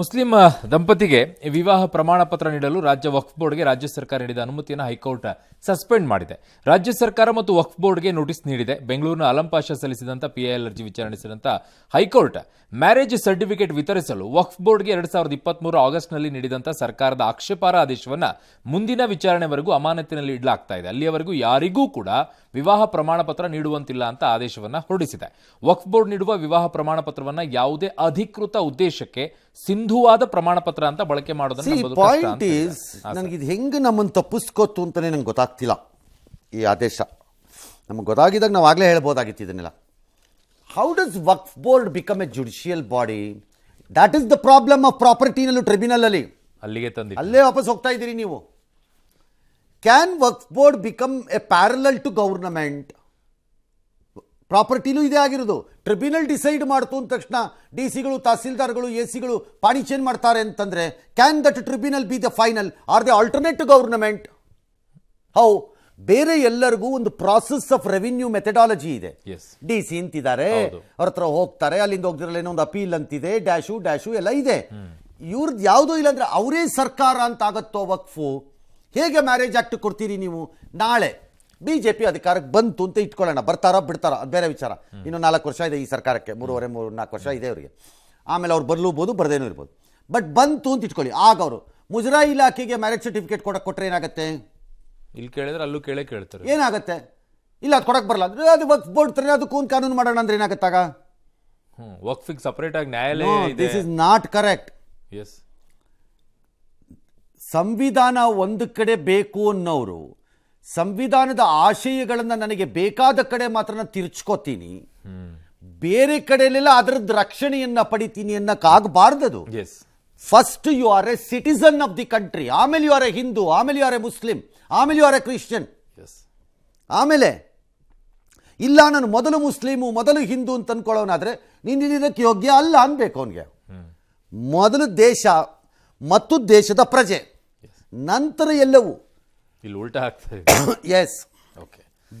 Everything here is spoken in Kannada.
ಮುಸ್ಲಿಂ ದಂಪತಿಗೆ ವಿವಾಹ ಪ್ರಮಾಣ ಪತ್ರ ನೀಡಲು ರಾಜ್ಯ ವಕ್ಫ್ ಬೋರ್ಡ್ಗೆ ರಾಜ್ಯ ಸರ್ಕಾರ ನೀಡಿದ ಅನುಮತಿಯನ್ನು ಹೈಕೋರ್ಟ್ ಸಸ್ಪೆಂಡ್ ಮಾಡಿದೆ. ರಾಜ್ಯ ಸರ್ಕಾರ ಮತ್ತು ವಕ್ಫ್ ಬೋರ್ಡ್ಗೆ ನೋಟಿಸ್ ನೀಡಿದೆ. ಬೆಂಗಳೂರಿನ ಅಲಂ ಪಾಷಾ ಸಲ್ಲಿಸಿದಂತ ಪಿಐಎಲ್ ಅರ್ಜಿ ವಿಚಾರಿಸಿದಂತ ಹೈಕೋರ್ಟ್ ಮ್ಯಾರೇಜ್ ಸರ್ಟಿಫಿಕೇಟ್ ವಿತರಿಸಲು ವಕ್ಫ್ ಬೋರ್ಡ್ಗೆ 2023 ಆಗಸ್ಟ್ನಲ್ಲಿ ನೀಡಿದಂತ ಸರ್ಕಾರದ ಆಕ್ಷೇಪಾರ್ಹ ಆದೇಶವನ್ನು ಮುಂದಿನ ವಿಚಾರಣೆವರೆಗೂ ಅಮಾನತಿನಲ್ಲಿ ಇಡಲಾಗ್ತಾ ಇದೆ. ಅಲ್ಲಿಯವರೆಗೂ ಯಾರಿಗೂ ಕೂಡ ವಿವಾಹ ಪ್ರಮಾಣ ಪತ್ರ ನೀಡುವಂತಿಲ್ಲ ಅಂತ ಆದೇಶವನ್ನ ಹೊರಡಿಸಿದೆ. ವಕ್ಫ್ ಬೋರ್ಡ್ ನೀಡುವ ವಿವಾಹ ಪ್ರಮಾಣ ಪತ್ರವನ್ನ ಯಾವುದೇ ಅಧಿಕೃತ ಉದ್ದೇಶಕ್ಕೆ ಸಿಂಧುವಾದ ಪ್ರಮಾಣ ಪತ್ರ ಅಂತ ಬಳಕೆ ಮಾಡೋದನ್ನ ಪಾಯಿಂಟ್ ಈಸ್ ನನಗೆ ಇದು ಹೆಂಗೆ ನಮ್ಮನ್ನು ತಪ್ಪಿಸ್ಕೋತು ಅಂತಾನೆ ನಂಗೆ ಗೊತ್ತಾಗ್ತಿಲ್ಲ. ಈ ಆದೇಶ ನಮಗೆ ಗೊತ್ತಾಗಿದ್ದಾಗ ನಾವು ಆಗಲೇ ಹೇಳ್ಬೋದಾಗಿತ್ತು ಇದನ್ನೆಲ್ಲ. How does Waqf board become a judicial body? That is the problem of ಪ್ರಾಪರ್ಟಿನಲ್ಲೂ ಟ್ರಿಬ್ಯುನಲ್ ಅಲ್ಲಿ ಅಲ್ಲೇ ವಾಪಸ್ ಹೋಗ್ತಾ ಇದ್ದೀರಿ ನೀವು. Can Waqf board become a parallel to government? ಪ್ರಾಪರ್ಟಿನೂ ಇದೇ ಆಗಿರೋದು. ಟ್ರಿಬ್ಯುನಲ್ ಡಿಸೈಡ್ ಮಾಡ್ತು ಅಂದ ತಕ್ಷಣ ಡಿ ಸಿಗಳು, ತಹಸೀಲ್ದಾರ್ಗಳು, ಎ ಸಿಗಳು ಪಾಣಿ ಚೇಂಜ್ ಮಾಡ್ತಾರೆ ಅಂತಂದ್ರೆ can that tribunal be the final or the alternate to government? How? ಬೇರೆ ಎಲ್ಲರಿಗೂ ಒಂದು ಪ್ರಾಸೆಸ್ ಆಫ್ ರೆವಿನ್ಯೂ ಮೆಥಡಾಲಜಿ ಇದೆ. ಡಿ ಸಿ ಅಂತಿದ್ದಾರೆ, ಅವ್ರ ಹತ್ರ ಹೋಗ್ತಾರೆ, ಅಲ್ಲಿಂದ ಹೋಗ್ದಿರಲ್ಲ ಏನೋ ಒಂದು ಅಪೀಲ್ ಅಂತಿದೆ, ಡ್ಯಾಶು ಎಲ್ಲ ಇದೆ. ಇವ್ರದ್ದು ಯಾವುದೂ ಇಲ್ಲ ಅಂದ್ರೆ ಅವರೇ ಸರ್ಕಾರ ಅಂತ ಆಗತ್ತೋ ವಕ್ಫು? ಹೇಗೆ ಮ್ಯಾರೇಜ್ ಆಕ್ಟ್ ಕೊಡ್ತೀರಿ ನೀವು? ನಾಳೆ ಬಿಜೆಪಿ ಅಧಿಕಾರಕ್ಕೆ ಬಂತು ಅಂತ ಇಟ್ಕೊಳ್ಳೋಣ, ಬರ್ತಾರಾ ಬಿಡ್ತಾರ ಅದು ಬೇರೆ ವಿಚಾರ. ಇನ್ನು 4 ವರ್ಷ ಇದೆ ಈ ಸರ್ಕಾರಕ್ಕೆ, 3.5-4 ವರ್ಷ ಇದೆ ಅವರಿಗೆ. ಆಮೇಲೆ ಅವ್ರು ಬರ್ಲೂಬೋದು, ಬರ್ದೇನೂ ಇರ್ಬೋದು. ಬಟ್ ಬಂತು ಅಂತ ಇಟ್ಕೊಳ್ಳಿ, ಆಗ ಅವರು ಮುಜರಾಯಿ ಇಲಾಖೆಗೆ ಮ್ಯಾರೇಜ್ ಸರ್ಟಿಫಿಕೇಟ್ ಕೊಟ್ಟರೆ ಏನಾಗುತ್ತೆ? ಇಲ್ಲಿ ಕೇಳಿದ್ರೆ ಅಲ್ಲೂ ಕೇಳ್ತಾರೆ, ಏನಾಗುತ್ತೆ? ಇಲ್ಲ ಅದು ಕೊಡಕ್ಕೆ ಬರಲ್ಲ ಅಂದ್ರೆ ಅದು ವಕ್ಫ್ ಬೋರ್ಡ್ ತರ ಅದಕ್ಕೂ ಒಂದು ಕಾನೂನು ಮಾಡೋಣ ಅಂದ್ರೆ ಏನಾಗತ್ತಾಗ? ವಕ್ಫಿಗೆ ಸಪರೇಟ್ ಆಗಿ ನ್ಯಾಯಾಲಯ ಇದೆ. This is not correct. Yes, ಸಂವಿಧಾನ ಒಂದು ಕಡೆ ಬೇಕು ಅನ್ನೋರು ಸಂವಿಧಾನದ ಆಶಯಗಳನ್ನು ನನಗೆ ಬೇಕಾದ ಕಡೆ ಮಾತ್ರ ನಾನು ತಿರ್ಚ್ಕೋತೀನಿ, ಬೇರೆ ಕಡೆಯಲ್ಲೆಲ್ಲ ಅದರದ್ದು ರಕ್ಷಣೆಯನ್ನ ಪಡಿತೀನಿ ಅನ್ನಕ್ಕಾಗಬಾರ್ದದು. First you are a citizen of the country, ಆಮೇಲೆ ಯು ಆರ್ ಎ ಹಿಂದೂ, ಆಮೇಲೆ ಯು ಆರ್ ಎ ಮುಸ್ಲಿಂ, ಆಮೇಲೆ ಯು ಆರ್ ಎ ಕ್ರಿಶ್ಚಿಯನ್. ಆಮೇಲೆ ಇಲ್ಲ ನಾನು ಮೊದಲು ಮುಸ್ಲಿಮು ಮೊದಲು ಹಿಂದೂ ಅಂತ ಅನ್ಕೊಳ್ಳೋನಾದ್ರೆ ನೀನು ಇದಕ್ಕೆ ಯೋಗ್ಯ ಅಲ್ಲ ಅನ್ಬೇಕು ಅವನಿಗೆ. ಮೊದಲು ದೇಶ ಮತ್ತು ದೇಶದ ಪ್ರಜೆ, ನಂತರ ಎಲ್ಲವೂ ಇಲ್ಲಿ ಉಲ್ಟಾ ಆಗ್ತದೆ. Yes, okay.